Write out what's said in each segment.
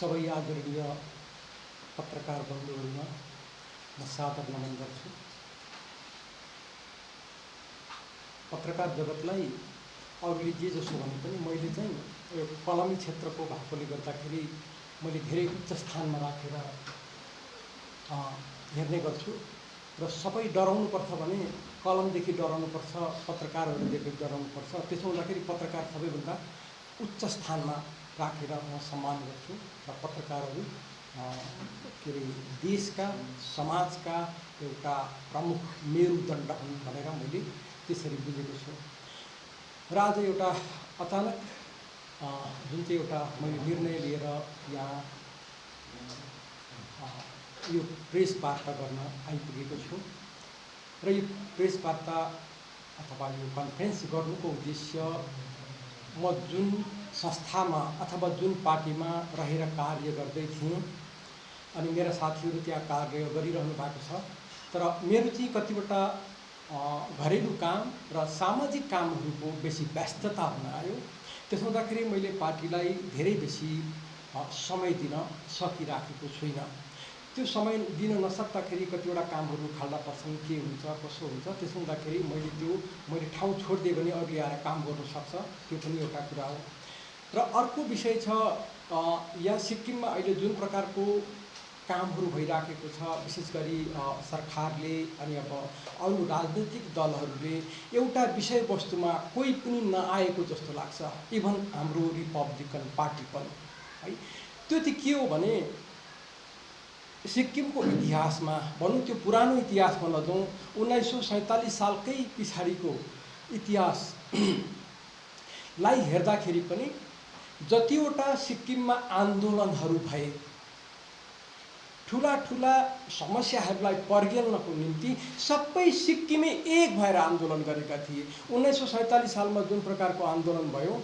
सबै आदरणीय पत्रकार बन्धुहरूमा म सादर नमन गर्छु। पत्रकार जगतलाई अरूले जे जसो भने पनि मैले चाहिँ यो कलमी क्षेत्रको भएकोले गर्दाखेरि मैले धेरै उच्च स्थानमा राखेर हेर्ने गर्छु र सबै डराउनुपर्छ भने कलमदेखि डराउनुपर्छ, पत्रकारहरूदेखि डराउनुपर्छ। त्यसो हुँदाखेरि पत्रकार सबैभन्दा उच्च स्थानमा राखेर म सम्मान गर्छु र पत्रकारहरू के अरे देशका समाजका एउटा प्रमुख मेरुदण्ड हुन् भनेर मैले त्यसरी बुझेको छु। र आज एउटा अचानक जुन चाहिँ एउटा मैले निर्णय लिएर यहाँ यो प्रेस वार्ता गर्न आइपुगेको छु र यो प्रेस वार्ता अथवा यो कन्फरेन्स गर्नुको उद्देश्य म जुन संस्थामा अथवा जुन पार्टीमा रहेर कार्य गर्दै थिएँ अनि मेरा साथीहरू त्यहाँ कार्य गरिरहनु भएको छ, तर मेरो चाहिँ कतिवटा घरेलु काम र सामाजिक कामहरूको बेसी व्यस्तता हुन आयो। त्यसो हुँदाखेरि मैले पार्टीलाई धेरै बेसी समय दिन सकिराखेको छुइनँ। त्यो समय दिन नसक्दाखेरि कतिवटा कामहरू खाल्डा पर्छन्, के हुन्छ कसो हुन्छ। त्यसो हुँदाखेरि मैले ठाउँ छोडिदिएँ भने अघि आएर काम गर्नु सक्छ, त्यो पनि एउटा कुरा हो। र अर्को विषय छ, यहाँ सिक्किममा अहिले जुन प्रकारको कामहरू भइराखेको छ, विशेष गरी सरकारले अनि अब अरू राजनैतिक दलहरूले एउटा विषयवस्तुमा कोही पनि नआएको जस्तो लाग्छ। इभन हाम्रो रिपब्लिकन पार्टी पनि है। त्यो चाहिँ के हो भने सिक्किमको इतिहासमा भनौँ, त्यो पुरानो इतिहासमा नजाउँ, 1947 सालकै पछाडिको इतिहासलाई हेर्दाखेरि पनि जतिवटा सिक्किममा आन्दोलनहरू भए, ठुला ठुला समस्याहरूलाई पर्गेल्नको निम्ति सबै सिक्किमे एक भएर आन्दोलन गरेका थिए। 1947 सालमा जुन प्रकारको आन्दोलन भयो,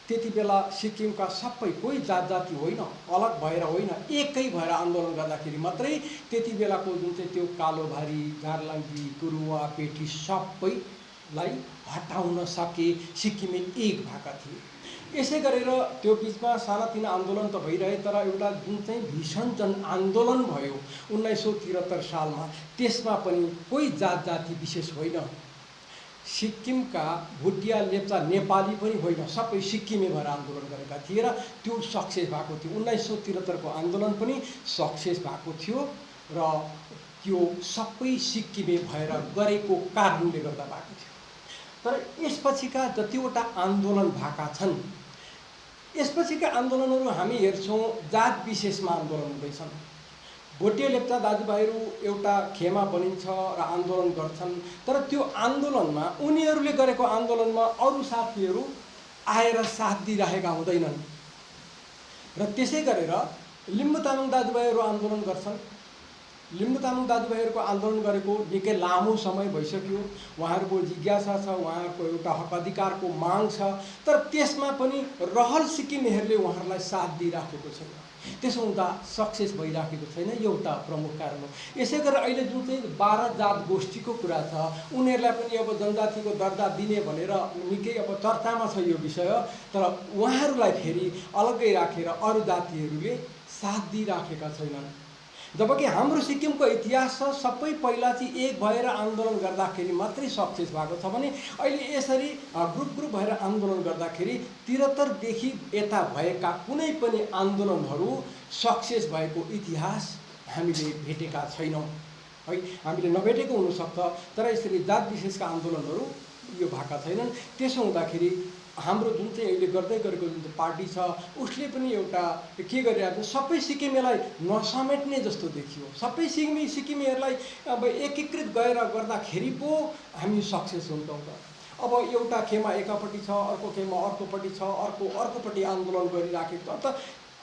त्यति बेला सिक्किमका सबै, कोही जात जाति होइन, अलग भएर होइन, एकै भएर आन्दोलन गर्दाखेरि मात्रै त्यति बेलाको जुन चाहिँ त्यो कालोभारी, गार्लाङ्गी, गुरुवा, पेटी सबैलाई हटाउन सके, सिक्किमे एक भएका थिए। यसै गरेर त्यो बिचमा सानातिना आन्दोलन त भइरहे, तर एउटा जुन चाहिँ भीषण जन आन्दोलन भयो 1973 सालमा, त्यसमा पनि कोही जात जाति विशेष होइन, सिक्किमका भुटिया, लेप्चा, नेपाली पनि होइन, सबै सिक्किमे भएर आन्दोलन गरेका थिए र त्यो सक्सेस भएको थियो। 1973 को आन्दोलन पनि सक्सेस भएको थियो र त्यो सबै सिक्किमे भएर गरेको कारणले गर्दा भएको थियो। तर यसपछिका जतिवटा आन्दोलन भएका छन्, यसपछिका आन्दोलनहरू हामी हेर्छौँ जात विशेषमा आन्दोलन हुँदैछन्। भोटे लेप्चा दाजुभाइहरू एउटा खेमा बनिन्छ र आन्दोलन गर्छन्, तर त्यो आन्दोलनमा उनीहरूले गरेको आन्दोलनमा अरू साथीहरू आएर साथ दिइरहेका हुँदैनन्। र त्यसै गरेर लिम्बू तामाङ दाजुभाइहरू आन्दोलन गर्छन्। लिम्बू तामाङ दाजुभाइहरूको आन्दोलन गरेको निकै लामो समय भइसक्यो। उहाँहरूको जिज्ञासा छ, उहाँहरूको एउटा हक अधिकारको माग छ, तर त्यसमा पनि रहल सिक्किमेहरूले उहाँहरूलाई साथ दिइराखेको छैन। त्यसो हुँदा सक्सेस भइराखेको छैन, एउटा प्रमुख कारण हो। यसै गरेर अहिले जुन चाहिँ 12 जात गोष्ठीको कुरा छ, उनीहरूलाई पनि अब जनजातिको दर्जा दिने भनेर निकै अब चर्चामा छ यो विषय, तर उहाँहरूलाई फेरि अलग्गै राखेर अरू जातिहरूले साथ दिइराखेका छैनन्। जबकि हाम्रो सिक्किमको इतिहास छ, सबै पहिला चाहिँ एक भएर आन्दोलन गर्दाखेरि मात्रै सक्सेस भएको छ भने अहिले यसरी ग्रुप भएर आन्दोलन गर्दाखेरि 73 देखि यता भएका कुनै पनि आन्दोलनहरू सक्सेस भएको इतिहास हामीले भेटेका छैनौँ है। हामीले नभेटेको हुनसक्छ, तर यसरी जात विशेषका आन्दोलनहरू यो भएका छैनन्। त्यसो हुँदाखेरि हाम्रो जुन चाहिँ अहिले गर्दै गरेको जुन चाहिँ पार्टी छ, उसले पनि एउटा के गरिरहेको, सबै सिक्किमेलाई नसमेट्ने जस्तो देखियो। सबै सिक्किमेहरूलाई अब एकीकृत गएर गर्दाखेरि पो हामी सक्सेस हुन्छौँ त। अब एउटा खेमा एकापट्टि छ, अर्को खेमा अर्कोपट्टि छ, अर्कोपट्टि आन्दोलन गरिराखेको छ, त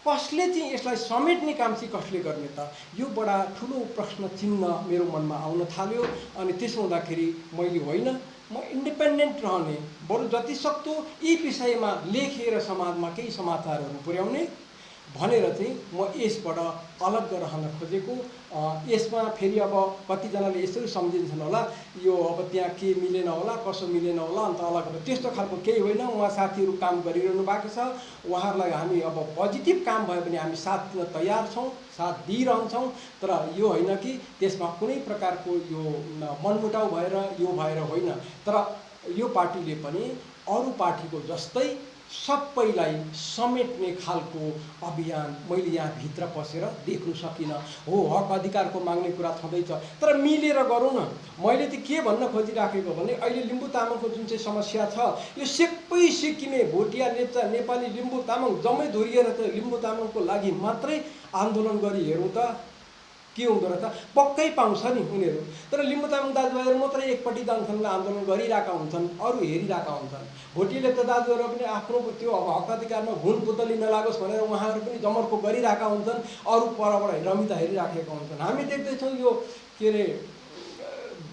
कसले चाहिँ यसलाई समेट्ने काम चाहिँ कसले गर्ने त? यो बडा ठुलो प्रश्न चिन्ह मेरो मनमा आउन थाल्यो। अनि त्यसो हुँदाखेरि मैले होइन, म इन्डिपेन्डेन्ट रहने, बरु जतिसक्दो यी विषयमा लेखेर समाजमा केही समाचारहरू पुर्याउने भनेर चाहिँ म यसबाट अलग रहन खोजेको। यसमा फेरि अब कतिजनाले यसरी सम्झिन्छन् होला, यो अब त्यहाँ के मिलेन होला, कसो मिलेन होला, अन्त अलग अब त्यस्तो खालको केही होइन। उहाँ साथीहरू काम गरिरहनु भएको छ, उहाँहरूलाई हामी अब पोजिटिभ काम भयो भने हामी साथ दिन तयार छौँ, साथ दिइरहन्छौँ। तर यो होइन कि त्यसमा कुनै प्रकारको यो मनमुटाउ भएर यो भएर होइन। तर यो पार्टीले पनि अरू पार्टीको जस्तै सबैलाई समेट्ने खालको अभियान मैले यहाँ भित्र पसेर देख्नु सकिनँ। हो, हक अधिकारको माग्ने कुरा छँदैछ, तर मिलेर गरौँ न। मैले त के भन्न खोजिराखेको भने अहिले लिम्बू तामाङको जुन चाहिँ समस्या छ, यो सबै सिक्किमे भोटिया लेप्चा नेपाली लिम्बू तामाङ जम्मै धोरिएर त लिम्बू तामाङको लागि मात्रै आन्दोलन गरी हेरौँ त के हुँदो रहेछ? पक्कै पाउँछ नि उनीहरू। तर लिम्बू तामाङ दाजुभाइहरू मात्रै एकपट्टि जान्छन्, आन्दोलन गरिरहेका हुन्छन्, अरू हेरिरहेका हुन्छन्। भोटे लेप्चा दाजुहरू पनि आफ्नो त्यो अब हक अधिकारमा घुन पुतली नलागोस् भनेर उहाँहरू पनि जमर्को गरिरहेका हुन्छन्, अरू परबाट रमिता हेरिराखेका हुन्छन्। हामी देख्दैछौँ यो के अरे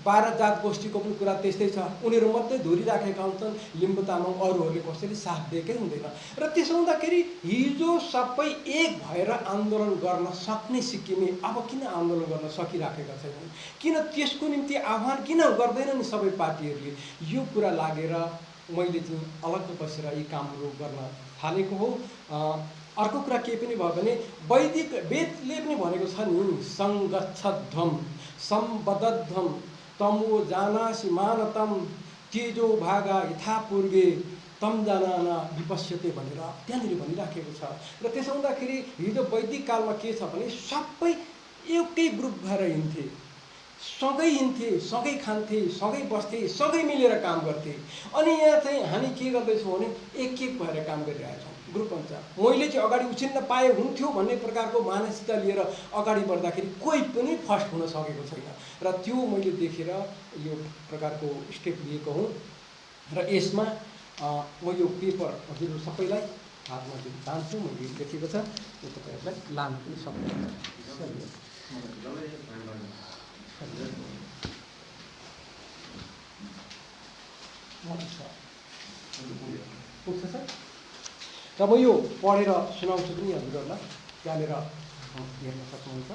12 जात गोष्ठीको पनि कुरा त्यस्तै छ, उनीहरू मात्रै धुरिराखेका हुन्छन्, लिम्बू तामाङ अरूहरूले कसैले साथ दिएकै हुँदैन। र त्यसो हुँदाखेरि हिजो सबै एक भएर आन्दोलन गर्न सक्ने सिक्किमे अब किन आन्दोलन गर्न सकिराखेका छैनन्? किन त्यसको निम्ति आह्वान किन गर्दैन नि सबै पार्टीहरूले? यो कुरा लागेर मैले चाहिँ अलग्ग बसेर यी कामहरू गर्न थालेको हो। अर्को कुरा के पनि भयो भने वैदिक वेदले पनि भनेको छ नि, सङ्गच्छध्वम सम्बद्धध्वम तमो जानासि मानतम तेजो भागा यथा पूर्वे तम जानाना विपश्यते भनेर त्यहाँनिर भनिराखेको छ। र त्यसो हुँदाखेरि हिजो वैदिक कालमा के छ भने सबै एउटै ग्रुप भएर हिँड्थे, सँगै हिँड्थे, सँगै खान्थे, सँगै बस्थे, सँगै मिलेर काम गर्थे। अनि यहाँ चाहिँ हामी के गर्दैछौँ भने एक एक भएर काम गरिरहेछौँ, ग्रुप हुन्छ। मैले चाहिँ अगाडि उछिन्न पाए हुन्थ्यो भन्ने प्रकारको मानसिकता लिएर अगाडि बढ्दाखेरि कोही पनि फर्स्ट हुन सकेको छैन। र त्यो मैले देखेर यो प्रकारको स्टेप लिएको हुँ। र यसमा म यो पेपर हजुर सबैलाई हातमा दिन चाहन्छु। मैले लेखेको छ, यो तपाईँहरूलाई लानु पनि सक्नुहुन्छ। पुग्छ सर? र म यो पढेर सुनाउँछु पनि हजुरहरूलाई, त्यहाँनिर हेर्न सक्नुहुन्छ।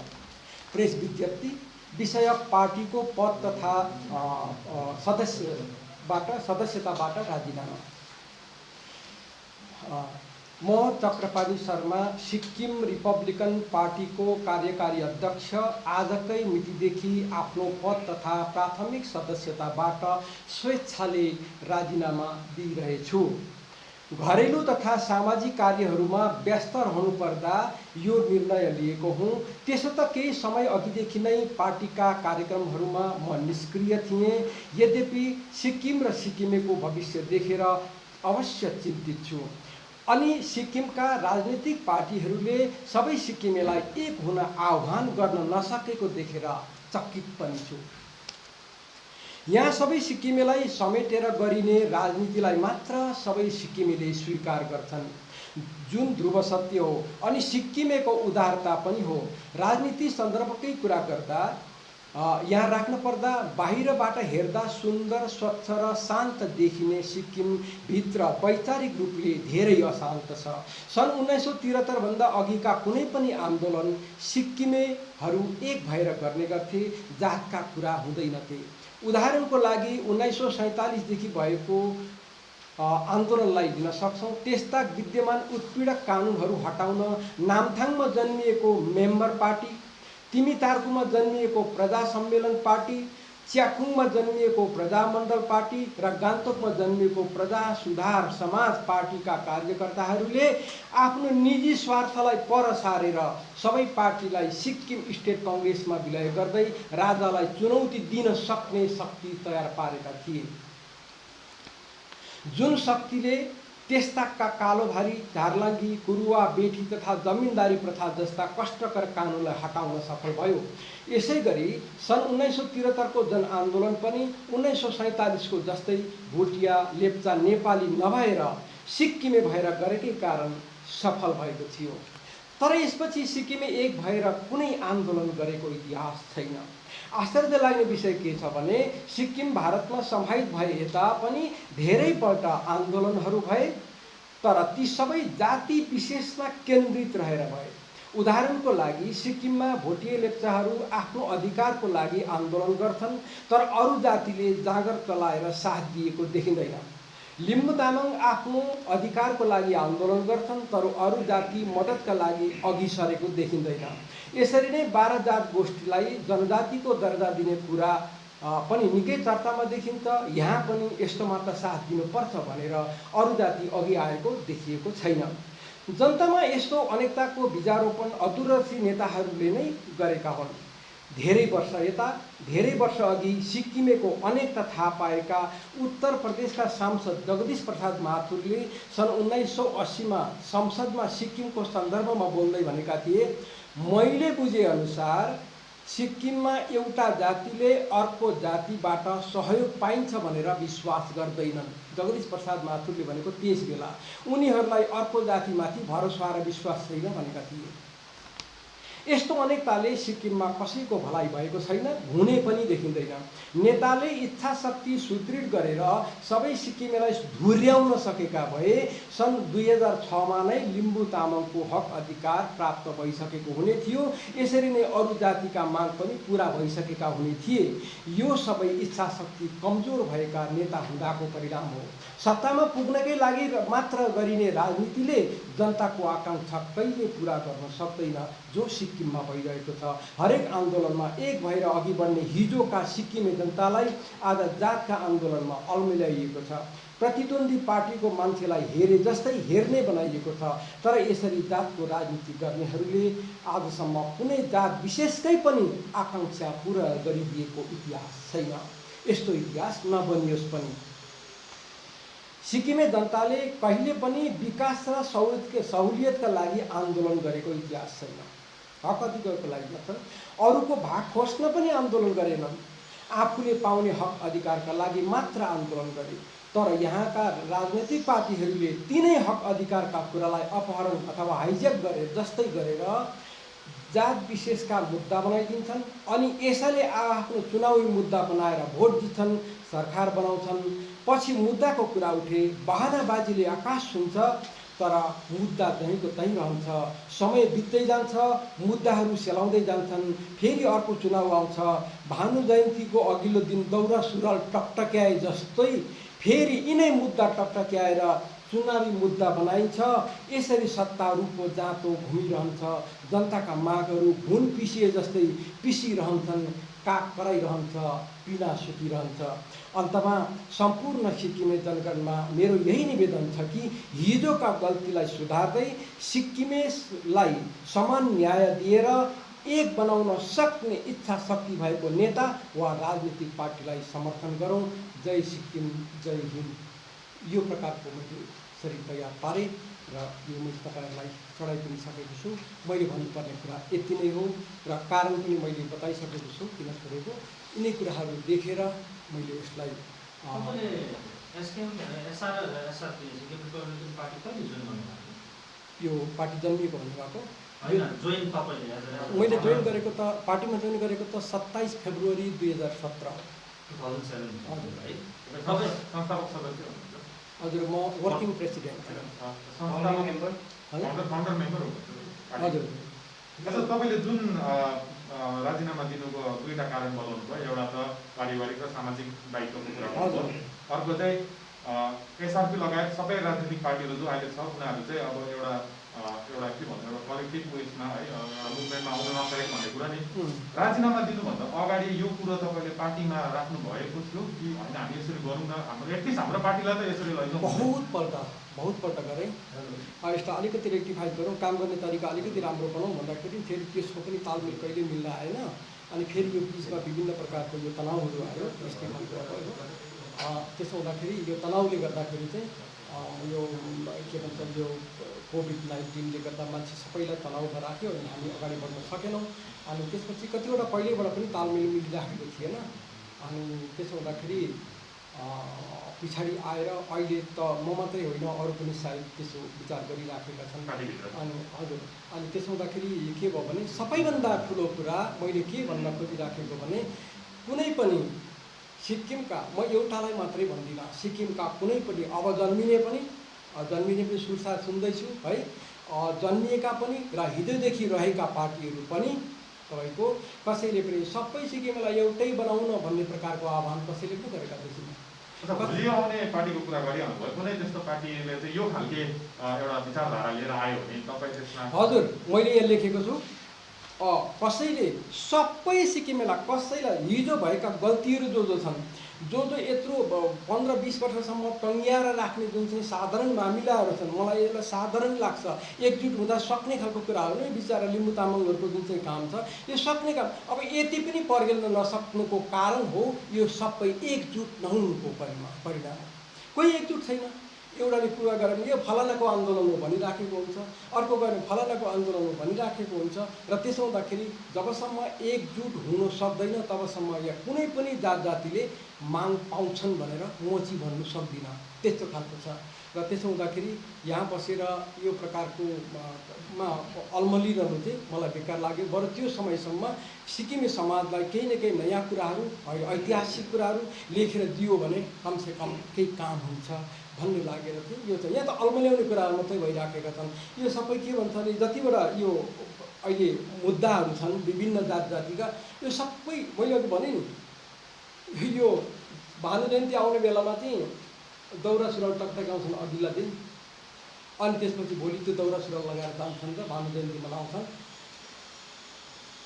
प्रेस विज्ञप्ति विषय पार्टीको पद तथा सदस्यताबाट राजीनामा। म चक्रपाणी शर्मा सिक्किम रिपब्लिकन पार्टीको कार्यकारी अध्यक्ष आजकै मितिदेखि आफ्नो पद तथा प्राथमिक सदस्यताबाट स्वेच्छाले राजीनामा दिइरहेछु। घरेलु तथा सामाजिक कार्यहरूमा व्यस्त रहनुपर्दा यो निर्णय लिएको हुँ। त्यसो त केही समय अघिदेखि नै पार्टीका कार्यक्रमहरूमा म निष्क्रिय थिएँ। यद्यपि सिक्किम र सिक्किमेको भविष्य देखेर अवश्य चिन्तित छु। अनि सिक्किमका राजनीतिक पार्टीहरूले सबै सिक्किमेलाई एक हुन आह्वान गर्न नसकेको देखेर चकित पनि छु। यहाँ सबै सिक्किमेलाई समेटेर गरिने राजनीतिलाई मात्र सबै सिक्किमेले स्वीकार गर्छन्, जुन ध्रुव सत्य हो अनि सिक्किमेको उदारता पनि हो। राजनीति सन्दर्भकै कुरा गर्दा यहाँ राख्न पर्दा बाहिरबाट हेर्दा सुन्दर, स्वच्छ र शान्त देखिने सिक्किम भित्र वैचारिक रूपले धेरै अशान्त छ। सन् 1973 भन्दा अघिका कुनै पनि आन्दोलन सिक्किमेहरू एक भएर गर्ने गर्थे, जातका कुरा हुँदैनथे। उदाहरणको लागि 1947 देखि भएको आन्दोलनलाई लिन सक्छौँ। त्यस्ता विद्यमान उत्पीडक कानुनहरू हटाउन नामथाङमा जन्मिएको मेम्बर पार्टी, तिमितार्कुमा जन्मिएको प्रजा सम्मेलन पार्टी, च्याखुङमा जन्मिएको प्रजामण्डल पार्टी र गान्तोकमा जन्मिएको प्रजा सुधार समाज पार्टीका कार्यकर्ताहरूले आफ्नो निजी स्वार्थलाई पर सारेर सबै पार्टीलाई सिक्किम स्टेट कङ्ग्रेसमा विलय गर्दै राजालाई चुनौती दिन सक्ने शक्ति तयार पारेका थिए। जुन शक्तिले त्यस्ताका कालोभारी, झारलाङ्गी, कुरुवा, बेठी तथा जमिनदारी प्रथा जस्ता कष्टकर कानुनलाई हटाउन सफल भयो। यसै गरी सन् 1973 को जनआन्दोलन पनि 1947 को जस्तै भोटिया, लेप्चा, नेपाली नभएर सिक्किमे भएर गरेकै कारण सफल भएको थियो। तर यसपछि सिक्किमे एक भएर कुनै आन्दोलन गरेको इतिहास छैन। आश्चर्य लाग्ने विषय के छ भने सिक्किम भारतमा समाहित भए तापनि धेरैपल्ट आन्दोलनहरू भए तर ती सबै जाति विशेषमा केन्द्रित रहेर भए। उदाहरणको लागि सिक्किममा भोटिया लेप्चाहरू आफ्नो अधिकारको लागि आन्दोलन गर्छन्, तर अरू जातिले जाँगर चलाएर साथ दिएको देखिँदैन। लिम्बू तामाङ आफ्नो अधिकारको लागि आन्दोलन गर्छन्, तर अरू जाति मद्दतका लागि अघि सरेको देखिँदैन। यसरी नै 12 जात गोष्ठीलाई जनजातिको दर्जा दिने कुरा पनि निकै चर्चामा देखिन्छ। यहाँ पनि यस्तो मात्र साथ दिनुपर्छ भनेर अरू जाति अघि आएको देखिएको छैन। जनतामा यस्तो अनेकताको बीजारोपण अदूरदर्शी नेताहरूले नै गरेका हुन्। धेरै वर्ष अघि सिक्किमेको अनेकता थाहा पाएका उत्तर प्रदेशका सांसद जगदीश प्रसाद माथुरले सन् 1980मा संसदमा सिक्किमको सन्दर्भमा बोल्दै भनेका थिए, मैले बुझेअनुसार सिक्किममा एउटा जातिले अर्को जातिबाट सहयोग पाइन्छ भनेर विश्वास गर्दैनन्। जगदीश प्रसाद माथुरले भनेको त्यस बेला उनीहरूलाई अर्को जातिमाथि भरोसा र विश्वास छैन भनेका थिए। यस्तो अनेकताले सिक्किममा कसैको भलाइ भएको छैन, हुने पनि देखिँदैन। नेताले इच्छा शक्ति सुदृढ गरेर सबै सिक्किमेलाई धुर्याउन सकेका भए सन् 2006मा नै लिम्बू तामाङको हक अधिकार प्राप्त भइसकेको हुने थियो। यसरी नै अरू जातिका माग पनि पूरा भइसकेका हुने थिए। यो सबै इच्छा शक्ति कमजोर भएका नेता हुँदाको परिणाम हो। सत्तामा पुग्नकै लागि मात्र गरिने राजनीतिले जनताको आकांक्षा कहिले पूरा गर्न सक्दैन, जो सिक्किममा भइरहेको छ। हरेक आन्दोलनमा एक भएर अघि बढ्ने हिजोका सिक्किमे जनतालाई आज जातका आन्दोलनमा अल्मल्याइएको छ। प्रतिद्वन्दी पार्टीको मान्छेलाई हेरे जस्तै हेर्ने बनाइएको छ। तर यसरी जातको राजनीति गर्नेहरूले आजसम्म कुनै जात विशेषकै पनि आकांक्षा पूरा गरिदिएको इतिहास छैन। यस्तो इतिहास नबनियोस् पनि। सिक्किमे जनताले कहिले पनि विकास र सहुलियतका लागि आन्दोलन गरेको इतिहास छैन। हक अधिकारको लागि मात्र, अरूको भाग खोज्न पनि आन्दोलन गरेनन्। आफूले पाउने हक अधिकारका लागि मात्र आन्दोलन गरे। तर यहाँका राजनैतिक पार्टीहरूले तिनै हक अधिकारका कुरालाई अपहरण अथवा हाइज्याक गरे जस्तै गरेर जात विशेषका मुद्दा बनाइदिन्छन्। अनि यसैले आफ्नो चुनावी मुद्दा बनाएर भोट जित्छन्, सरकार बनाउँछन्। पछि मुद्दाको कुरा उठे बहानाबाजीले आकाश छुन्छ, तर मुद्दा जहीँको तहीँ रहन्छ। समय बित्दै जान्छ, मुद्दाहरू सेलाउँदै जान्छन्। फेरि अर्को चुनाव आउँछ। भानु जयन्तीको अघिल्लो दिन दौरा सुरुवाल टकटक्याए जस्तै फेरि यिनै मुद्दा टकटक्याएर चुनावी मुद्दा बनाइन्छ। यसरी सत्तारूपको जाँतो घुमिरहन्छ। जनताका मागहरू घुन पिसिए जस्तै पिसिरहन्छन्, काग कराइरहन्छ, पिना सुतिरहन्छ। अन्तमा सम्पूर्ण सिक्किमे जनगणमा मेरो यही निवेदन छ कि हिजोका गल्तीलाई सुधार्दै सिक्किमेलाई समान न्याय दिएर एक बनाउन सक्ने इच्छा शक्ति भएको नेता वा राजनीतिक पार्टीलाई समर्थन गरौँ। जय सिक्किम, जय हिन्द। यो प्रकारको मैले शरीर तयार पारेँ र यो मैले तपाईँहरूलाई चढाइ पनि सकेको छु। मैले भन्नुपर्ने कुरा यति नै हो र कारण पनि मैले बताइसकेको छु किन छोडेको। यिनै कुराहरू देखेर मैले उसलाई यो पार्टी जन्मिएको भन्नुभएको मैले जोइन गरेको त पार्टीमा जोइन गरेको त 27 फेब्रुअरी 2017। हजुर, म वर्किङ प्रेसिडेन्ट हजुर। तपाईँले जुन राजीनामा दिनुभयो दुईटा कारण बताउनु भयो। एउटा त पारिवारिक र सामाजिक दायित्वको कुरा गर्नु, अर्को चाहिँ एसआरपी लगायत सबै राजनीतिक पार्टीहरू जो अहिले छ उनीहरू चाहिँ अब एउटा के भन्नु, एउटा कलेक्टिभ उयसमा है मुभमेन्टमा आउन नसकेको भन्ने कुरा नि। राजीनामा दिनुभन्दा अगाडि यो कुरो तपाईँले पार्टीमा राख्नु भएको थियो कि होइन, हामी यसरी गरौँ न, हाम्रो एटलिस्ट हाम्रो पार्टीलाई त यसरी लैजाउँ? बहुतपल्ट गरेँ। यसलाई अलिकति रेक्टिफाई गरौँ, काम गर्ने तरिका अलिकति राम्रो बनाउँ भन्दाखेरि फेरि त्यसको पनि तालमेल कहिले मिल्न आएन। अनि फेरि यो बिचमा विभिन्न प्रकारको यो तनावहरू आयो। यस्तै खालको त्यसो हुँदाखेरि यो तनावले गर्दाखेरि चाहिँ यो के भन्छ, यो कोभिड-19ले गर्दा मान्छे सबैलाई तनावमा राख्यो अनि हामी अगाडि बढ्न सकेनौँ। अनि त्यसपछि कतिवटा पहिल्यैबाट पनि तालमेल मिलिराखेको थिएन। अनि त्यसो हुँदाखेरि पछाडि आएर अहिले त म मात्रै होइन, अरू पनि सायद त्यसो विचार गरिराखेका छन्। अनि हजुर, अनि त्यसो हुँदाखेरि के भयो भने सबैभन्दा ठुलो कुरा मैले के भन्न खोजिराखेको भने कुनै पनि सिक्किमका, म एउटालाई मात्रै भन्दिनँ, सिक्किमका कुनै पनि अब जन्मिने पनि जन्मिने पनि सुरसार सुन्दैछु है, जन्मिएका पनि र हिजोदेखि रहेका पार्टीहरू पनि तपाईँको कसैले पनि सबै सिक्किमलाई एउटै बनाउन भन्ने प्रकारको आह्वान कसैले पनि गरेका देखिन्न। भोलि आउने पार्टीको कुरा गरिहाल्नु भयो, कुनै त्यस्तो पार्टीले चाहिँ यो खालके एउटा विचारधारा लिएर आयो भने तपाईँ त्यसमा? हजुर, मैले यहाँ लेखेको छु, कसैले सबै सिक्किमेलाई कसैलाई हिजो भएका गल्तीहरू जो छन्, जो यत्रो 15-20 वर्षसम्म टङ्ग्याएर राख्ने जुन चाहिँ साधारण मामिलाहरू छन्, मलाई यसलाई साधारण लाग्छ। एकजुट हुँदा सक्ने खालको कुराहरू नै बिचरा लिम्बू तामाङहरूको जुन चाहिँ काम छ, यो सक्ने काम। अब यति पनि पर्गेल्न नसक्नुको कारण हो यो सबै एकजुट नहुनुको परिणाम। कोही एकजुट छैन। एउटाले कुरा गरे भने यो फलानाको आन्दोलन हो भनिराखेको हुन्छ, अर्को गरे भने फलानाको आन्दोलन हो भनिराखेको हुन्छ। र त्यसो हुँदाखेरि जबसम्म एकजुट हुन सक्दैन तबसम्म या कुनै पनि जात जातिले माग पाउँछन् भनेर मोची भन्नु सक्दिनँ, त्यस्तो खालको छ। र त्यसो हुँदाखेरि यहाँ बसेर यो प्रकारको अल्मलिरहनु चाहिँ मलाई बेकार लाग्यो। बरु त्यो समयसम्म सिक्किमे समाजलाई केही न केही नयाँ कुराहरू, ऐतिहासिक कुराहरू लेखेर दियो भने कमसेकम केही काम हुन्छ भन्ने लागेर थियो। यो चाहिँ यहाँ त अल्मल्याउने कुराहरू मात्रै भइराखेका छन्। यो सबै के भन्छ भने जतिवटा यो अहिले मुद्दाहरू छन् विभिन्न जात जातिका, यो सबै मैले अघि भने नि, यो भानु जयन्ती आउने बेलामा चाहिँ दौरा सुरुवाल टक्टकाउँछन् अघिल्ला दिन, अनि त्यसपछि भोलि त्यो दौरा सुरुवाल लगाएर जान्छन् र भानु जयन्ती मनाउँछन्।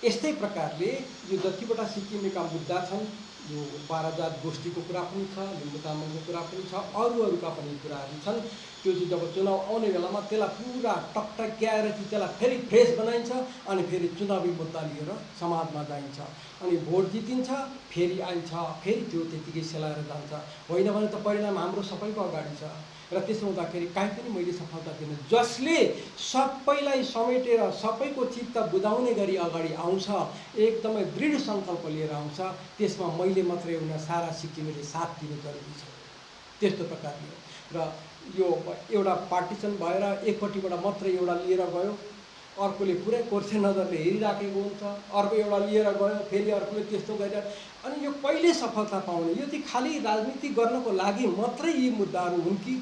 यस्तै प्रकारले यो जतिवटा सिक्किमेका मुद्दा छन्, यो 12 जात गोष्ठीको कुरा पनि छ, लिम्बू तामाङको कुरा पनि छ, अरूका पनि कुराहरू छन्। त्यो चाहिँ जब चुनाव आउने बेलामा त्यसलाई पुरा टकटक्याएर चाहिँ त्यसलाई फेरि फ्रेस बनाइन्छ, अनि फेरि चुनावी मुद्दा लिएर समाजमा जाइन्छ, अनि भोट जितिन्छ, फेरि आइन्छ, फेरि त्यो त्यतिकै सेलाएर जान्छ। होइन भने त परिणाम हाम्रो सबैको अगाडि छ। र त्यसो हुँदाखेरि काहीँ पनि मैले सफलता दिएन। जसले सबैलाई समेटेर सबैको चित्त बुझाउने गरी अगाडि आउँछ, एकदमै दृढ सङ्कल्प लिएर आउँछ, त्यसमा मैले मात्रै होइन सारा सिक्किमेले साथ दिनु जरुरी छ। त्यस्तो प्रकारले र यो एउटा पार्टिसन भएर एकपट्टिबाट मात्रै एउटा लिएर गयो, अर्कोले पुरै कोर्से नजरले हेरिराखेको हुन्छ, अर्को एउटा लिएर गयो, फेरि अर्कोले त्यस्तो गरेर, अनि यो कहिले सफलता पाउने? यो चाहिँ खालि राजनीति गर्नको लागि मात्रै यी मुद्दाहरू हुन् कि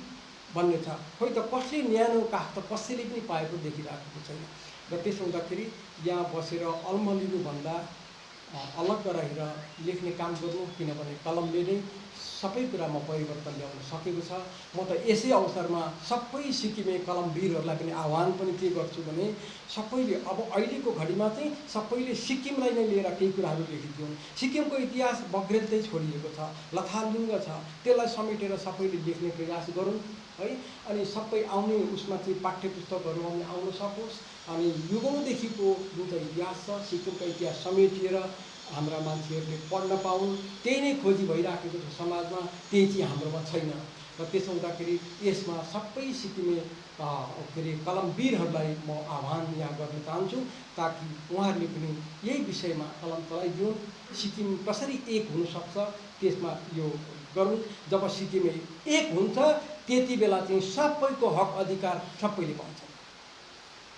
भन्ने छ। खोइ त कसले न्यानो काठ त कसैले पनि पाएको देखिराखेको छैन। र त्यसो हुँदाखेरि यहाँ बसेर अल्मलिनुभन्दा अलग रहेर लेख्ने काम गर्नु, किनभने कलमले नै सबै कुरामा परिवर्तन ल्याउन सकेको छ। म त यसै अवसरमा सबै सिक्किमे कलमवीरहरूलाई पनि आह्वान पनि के गर्छु भने सबैले अब अहिलेको घडीमा चाहिँ सबैले सिक्किमलाई नै लिएर केही कुराहरू लेखिदिउन्। सिक्किमको इतिहास बग्रेल्दै छोडिएको छ, लथालिङ्ग छ, त्यसलाई समेटेर सबैले लेख्ने प्रयास गरौँ है। अनि सबै आउने उसमा चाहिँ पाठ्य पुस्तकहरू आउन सकोस्, अनि युगौँदेखिको जुन चाहिँ इतिहास छ सिक्किमको इतिहास समेटिएर हाम्रा मान्छेहरूले पढ्न पाउन्, त्यही नै खोजी भइराखेको छ समाजमा, त्यही चाहिँ हाम्रोमा छैन। र त्यसो हुँदाखेरि यसमा सबै सिक्किमे के अरे कलमवीरहरूलाई म आह्वान यहाँ गर्न चाहन्छु, ताकि उहाँहरूले पनि यही विषयमा कलम चलाइदिउन्। सिक्किम कसरी एक हुनसक्छ त्यसमा यो गरौँ। जब सिक्किमे एक हुन्छ त्यति बेला चाहिँ सबैको हक अधिकार सबैले पाउँछ।